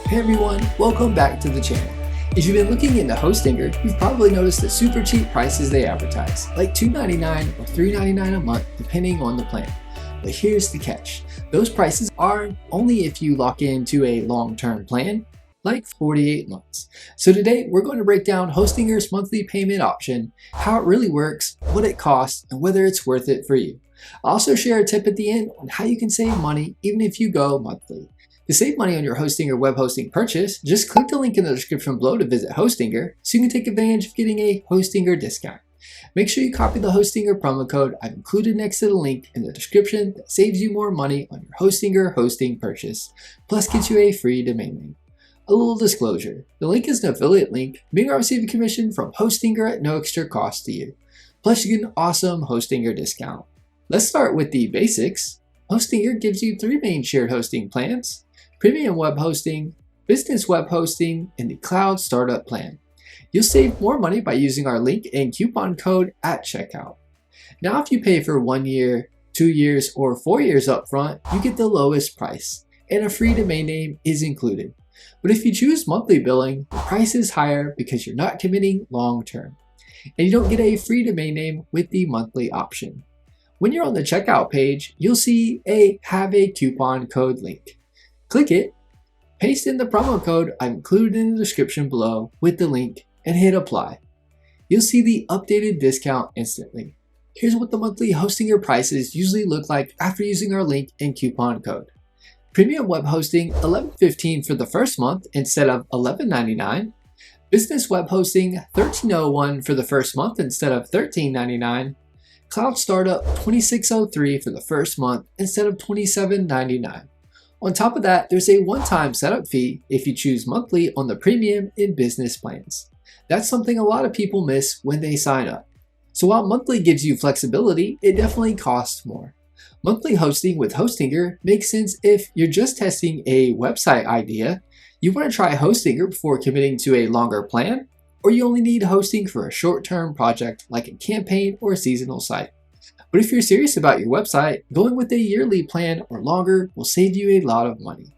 Hey everyone, welcome back to the channel. If you've been looking into Hostinger, you've probably noticed the super cheap prices they advertise, like $2.99 or $3.99 a month depending on the plan. But here's the catch. Those prices are only if you lock into a long-term plan, like 48 months. So today we're going to break down Hostinger's monthly payment option, how it really works, what it costs, and whether it's worth it for you. I'll also share a tip at the end on how you can save money even if you go monthly. To save money on your Hostinger web hosting purchase, just click the link in the description below to visit Hostinger so you can take advantage of getting a Hostinger discount. Make sure you copy the Hostinger promo code I've included next to the link in the description that saves you more money on your Hostinger hosting purchase, plus gets you a free domain name. A little disclosure, the link is an affiliate link, meaning I'll receive a commission from Hostinger at no extra cost to you. Plus you get an awesome Hostinger discount. Let's start with the basics. Hostinger gives you 3 main shared hosting plans: Premium Web Hosting, Business Web Hosting, and the Cloud Startup Plan. You'll save more money by using our link and coupon code at checkout. Now if you pay for 1 year, 2 years, or 4 years upfront, you get the lowest price, and a free domain name is included. But if you choose monthly billing, the price is higher because you're not committing long term, and you don't get a free domain name with the monthly option. When you're on the checkout page, you'll see a Have a Coupon Code link. Click it, paste in the promo code I've included in the description below with the link, and hit apply. You'll see the updated discount instantly. Here's what the monthly Hostinger prices usually look like after using our link and coupon code. Premium Web Hosting $11.15 for the first month instead of $11.99. Business Web Hosting $13.01 for the first month instead of $13.99. Cloud Startup $26.03 for the first month instead of $27.99. On top of that, there's a one-time setup fee if you choose monthly on the premium and business plans. That's something a lot of people miss when they sign up. So while monthly gives you flexibility, it definitely costs more. Monthly hosting with Hostinger makes sense if you're just testing a website idea, you want to try Hostinger before committing to a longer plan, or you only need hosting for a short-term project like a campaign or a seasonal site. But if you're serious about your website, going with a yearly plan or longer will save you a lot of money.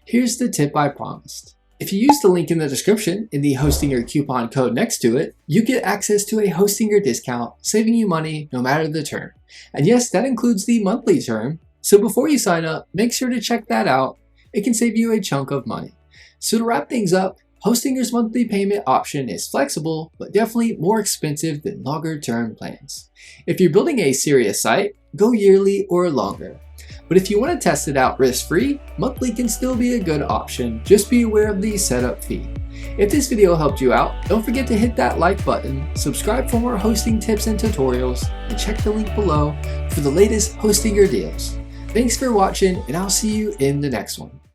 Here's the tip I promised. If you use the link in the description and the Hostinger coupon code next to it, you get access to a Hostinger discount, saving you money no matter the term. And yes, that includes the monthly term. So before you sign up, make sure to check that out. It can save you a chunk of money. So to wrap things up, Hostinger's monthly payment option is flexible, but definitely more expensive than longer term plans. If you're building a serious site, go yearly or longer. But if you want to test it out risk-free, monthly can still be a good option. Just be aware of the setup fee. If this video helped you out, don't forget to hit that like button, subscribe for more hosting tips and tutorials, and check the link below for the latest Hostinger deals. Thanks for watching, and I'll see you in the next one.